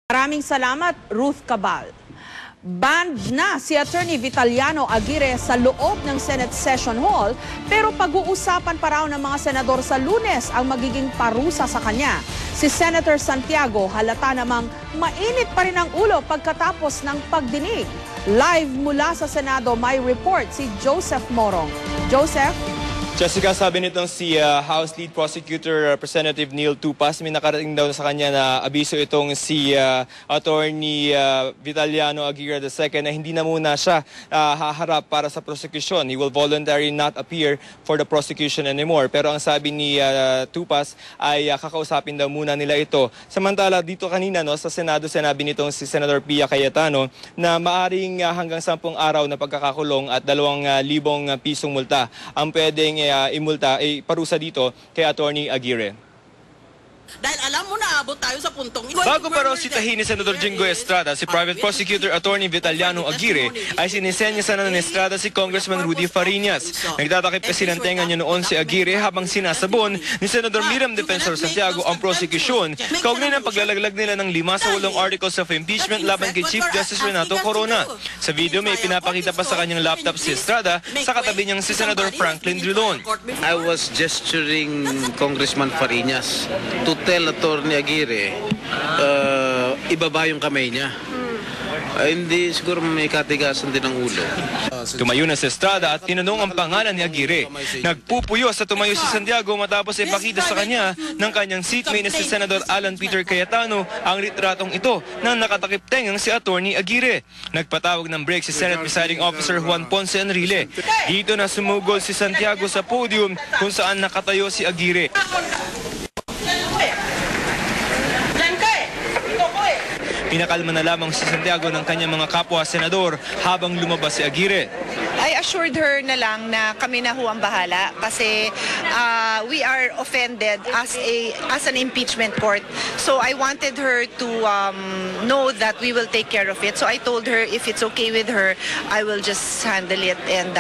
Maraming salamat, Ruth Cabal. Banned na si Attorney Vitaliano Aguirre sa loob ng Senate Session Hall, pero pag-uusapan pa raw ng mga senador sa Lunes ang magiging parusa sa kanya. Si Senator Santiago halata namang mainit pa rin ang ulo pagkatapos ng pagdinig. Live mula sa Senado may report si Joseph Morong. Joseph? Jessica, sabi nitong si House Lead Prosecutor Representative Neil Tupas, may nakarating daw sa kanya na abiso itong si Attorney Vitaliano Aguirre II na hindi na muna siya haharap para sa prosecution. He will voluntarily not appear for the prosecution anymore. Pero ang sabi ni Tupas ay kakausapin daw muna nila ito. Samantala dito kanina sa Senado, sinabi nitong si Senator Pia Cayetano na maaring hanggang 10 araw na pagkakakulong at 2,000 pisong multa ang pwedeng imulta, parusa dito kay Attorney Aguirre. Dahil alam mo na, abot tayo sa puntong ito. Bago pa raw sitahin ni Senator Jinggoy Estrada, si Private Prosecutor Attorney Vitaliano Aguirre ay sinisenya sana ng Estrada si Congressman Rudy Fariñas. Nagtatakip kasi ng tenga niya noon si Aguirre habang sinasabon ni Senator Miriam Defensor Santiago ang prosecution kaugnay ng paglalaglag nila ng 5 sa 8 articles of impeachment laban kay Chief Justice Renato Corona. Sa video may pinapakita pa sa kanyang laptop si Estrada sa katabi niyang si Senator Franklin Drilon. I was gesturing Congressman Fariñas to tell Attorney Aguirre, ibaba yung kamay niya. Hindi siguro may katigasan din ang ulo. Tumayo na si Estrada at tinanong ang pangalan ni Aguirre. Nagpupuyo sa tumayo si Santiago matapos ipakita sa kanya ng kanyang seatmate na si Senator Alan Peter Cayetano ang litratong ito na nakatakip tengang si Attorney Aguirre. Nagpatawag ng break si Senate Presiding Officer Juan Ponce Enrile. Dito na sumugol si Santiago sa podium kung saan nakatayo si Aguirre. Pinakalma na lamang si Santiago ng kanyang mga kapwa-senador habang lumabas si Aguirre. I assured her na lang na kami na ho ang bahala kasi we are offended as an impeachment court. So I wanted her to know that we will take care of it. So I told her if it's okay with her, I will just handle it and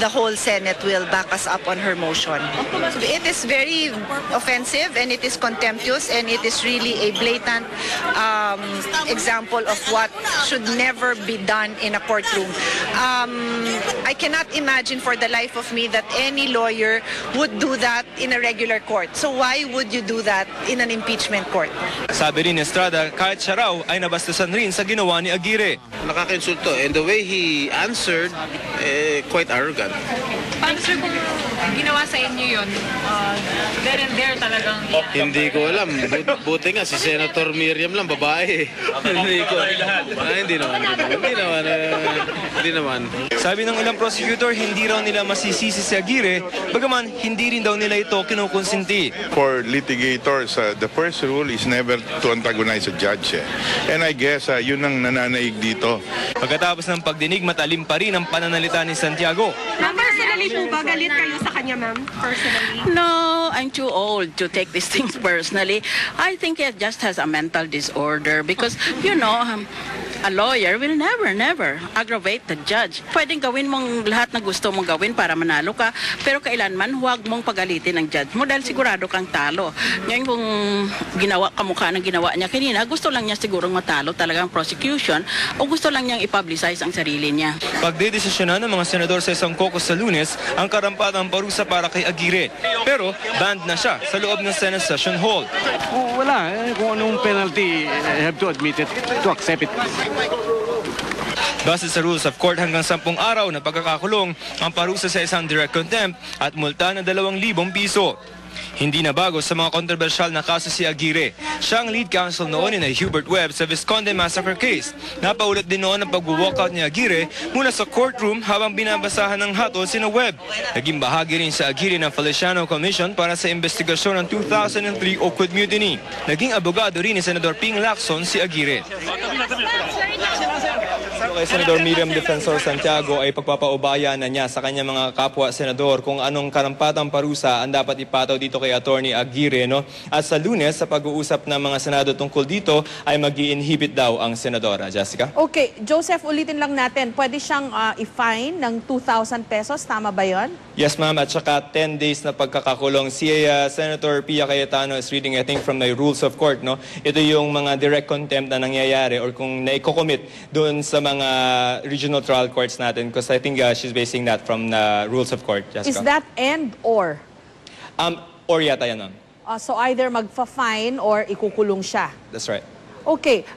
the whole Senate will back us up on her motion. It is very offensive and it is contemptuous and it is really a blatant example of what should never be done in a courtroom. I cannot imagine for the life of me that any lawyer would do that in a regular court. So why would you do that in an impeachment court? Sabi rin ni Estrada, kahit siya raw ay nabastusan rin sa ginawa ni Aguirre. Nakaka-insulto and the way he answered, quite arrogant. Paano sir kung ginawa sa inyo yun? There and there talagang... Hindi ko alam. Buti nga si Senator Miriam lang, babae. Hindi ko. Hindi naman. Sabi ng ilang prosecutor, hindi raw nila masisisi si Aguirre, bagaman hindi rin daw nila ito kinukonsinti. For litigators, the first rule is never to antagonize a judge. And I guess yun ang nananaig dito. Pagkatapos ng pagdinig, matalim pa rin ang pananalita ni Santiago. Ma'am, personally po ba galit kayo sa kanya, ma'am? Personally? No, I'm too old to take these things personally. I think he just has a mental disorder because, you know, a lawyer will never aggravate the judge. Pwedeng gawin mong lahat na gusto mong gawin para manalo ka, pero kailanman huwag mong pagalitin ang judge mo dahil sigurado kang talo. Ngayon kung kamukha ng ginawa niya kanina, gusto lang niya sigurong matalo talagang prosecution o gusto lang niyang i-publicize ang sarili niya. Pagdedesisyonan ng mga senador sa isang caucus sa Lunes ang karampatang parusa para kay Aguirre. Pero banned na siya sa loob ng Senate Session Hall. Wala. Kung anong penalty, I have to admit it, to accept it. Base sa rules of court, hanggang 10 araw na pagkakakulong ang parusa sa isang direct contempt at multa na 2,000 piso. Hindi na bago sa mga kontrobersyal na kaso si Aguirre. Siya ang lead counsel noon ni Hubert Webb sa Visconde Massacre case. Napaulat din noon ang pag-walkout ni Aguirre mula sa courtroom habang binabasahan ng hatol sina Webb. Naging bahagi rin sa Aguirre ng Feliciano Commission para sa investigasyon ng 2003 Oakwood Mutiny. Naging abogado rin ni Senador Ping Lacson si Aguirre. Kay Senador Miriam Defensor Santiago ay pagpapaubaya na niya sa kanyang mga kapwa-senador kung anong karampatang parusa ang dapat ipataw dito kay Attorney Aguirre, no? At sa Lunes, sa pag-uusap ng mga Senado tungkol dito, ay mag-i-inhibit daw ang Senadora. Jessica? Okay, Joseph, ulitin lang natin. Pwede siyang i-fine ng 2,000 pesos. Tama ba yon? Yes, ma'am. At saka 10 days na pagkakakulong. Si Senator Pia Cayetano is reading, I think, from the rules of court, no? Ito yung mga direct contempt na nangyayari or kung naiko-commit doon sa mga regional trial courts natin, because I think she's basing that from the rules of court. Jessica? Is that and or? Or yata yan, ma'am. So either magfa-fine or ikukulong siya. That's right. Okay.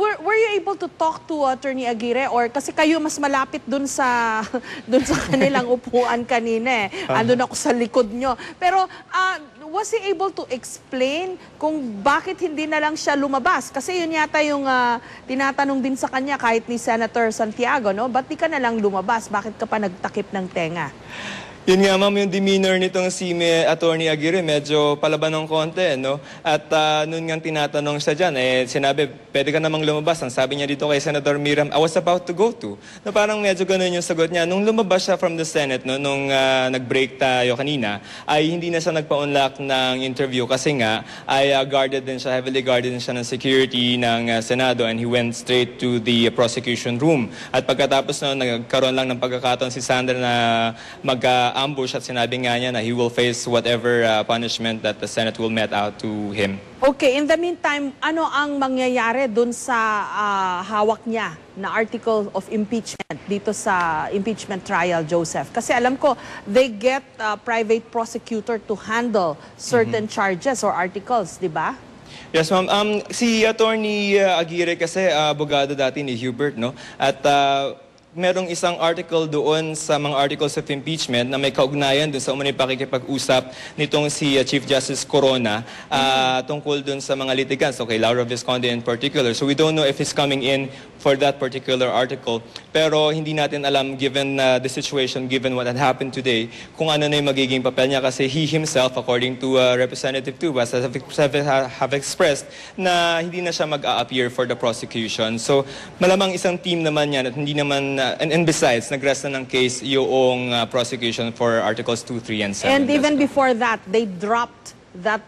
Were you able to talk to Attorney Aguirre, or kasi kayo mas malapit dun sa kanilang upuan kanina eh. Andun ako sa likod nyo. Pero was he able to explain kung bakit hindi na lang siya lumabas? Kasi yun yata yung tinatanong din sa kanya kahit ni Senator Santiago, no? Ba't di ka na lang lumabas? Bakit ka pa nagtakip ng tenga? Yun nga, ma'am, yung demeanor nitong si Attorney Aguirre, medyo palaban ng konti, no? At noon nga tinatanong siya dyan, sinabi, pwede ka namang lumabas. Ang sabi niya dito kay Senator Miram, I was about to go to. No, parang medyo ganun yung sagot niya. Nung lumabas siya from the Senate, no, nung nag-break tayo kanina, ay hindi na siya nagpa-unlock ng interview kasi nga, ay guarded din siya, heavily guarded din siya ng security ng Senado, and he went straight to the prosecution room. At pagkatapos no, nagkaroon lang ng pagkakataon si Sandra na ambush at sinabi nga niya na he will face whatever punishment that the Senate will met out to him. Okay, in the meantime, ano ang mangyayari dun sa hawak niya na article of impeachment dito sa impeachment trial, Joseph? Kasi alam ko, they get a private prosecutor to handle certain charges or articles, di ba? Yes, ma'am. Si Attorney Aguirre kasi abogado dati ni Hubert, no? At merong isang article doon sa mga articles of impeachment na may kaugnayan doon sa umano'y pakikipag-usap nitong si Chief Justice Corona tungkol doon sa mga litigants, okay, Laura Visconde in particular. So we don't know if he's coming in for that particular article. Pero hindi natin alam, given the situation, given what had happened today, kung ano na yung magiging papel niya kasi he himself, according to Representative Tubas, have expressed na hindi na siya mag-a-appear for the prosecution. So malamang isang team naman yan at hindi naman and besides, nag-rest na ng case yung prosecution for Articles 2, 3, and 7. And even before that, they dropped that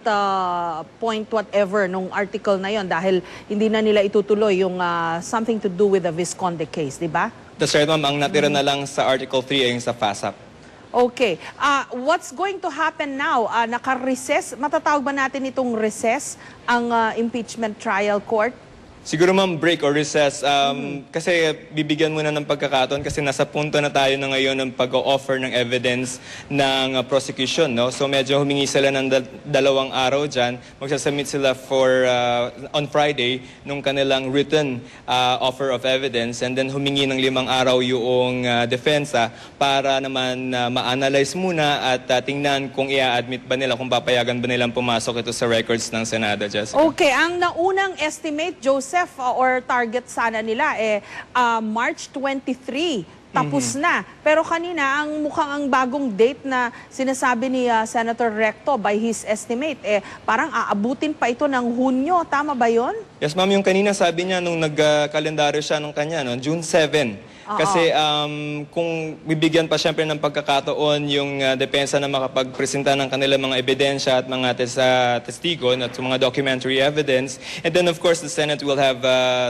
point whatever nung article na yon dahil hindi na nila itutuloy yung something to do with the Visconde case, di ba? That's right, ma'am. Ang natira na lang sa Article 3 ay yung sa FASAP. Okay. What's going to happen now? Naka-recess? Matatawag ba natin itong recess ang impeachment trial court? Siguro ma'am, break or recess. Kasi bibigyan muna ng pagkakataon kasi nasa punto na tayo na ngayon ng pag-o-offer ng evidence ng prosecution. No? So medyo humingi sila ng 2 araw dyan. Magsasubmit sila on Friday nung kanilang written offer of evidence, and then humingi ng 5 araw yung defensa para naman ma-analyze muna at tingnan kung i-admit ba nila, kung papayagan ba nilang pumasok ito sa records ng Senado. Jessica. Okay, ang naunang estimate, Joseph, or target sana nila March 23. Tapos na. Pero kanina, mukhang ang bagong date na sinasabi ni Senator Recto by his estimate, parang aabutin pa ito ng Hunyo. Tama ba yon? Yes, ma'am. Yung kanina sabi niya nung nagkalendaryo siya nung kanya, no? June 7. Kasi kung bibigyan pa siyempre ng pagkakataon yung depensa na makapagpresenta ng kanilang mga ebidensya at mga testigo at mga documentary evidence. And then of course the Senate will have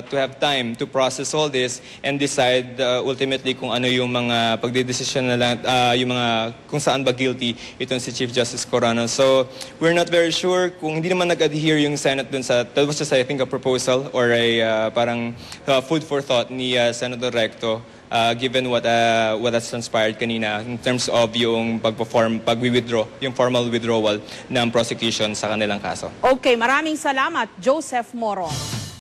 to have time to process all this and decide ultimately kung ano yung mga pagdedesisyon na lang, yung mga kung saan ba guilty itong si Chief Justice Corona. So we're not very sure kung hindi naman nag-adhere yung Senate dun sa, that was just I think a proposal or a parang food for thought ni Senator Recto. Given what has transpired kanina in terms of yung pag-withdraw, yung formal withdrawal ng prosecution sa kanilang kaso. Okay, maraming salamat, Joseph Moron.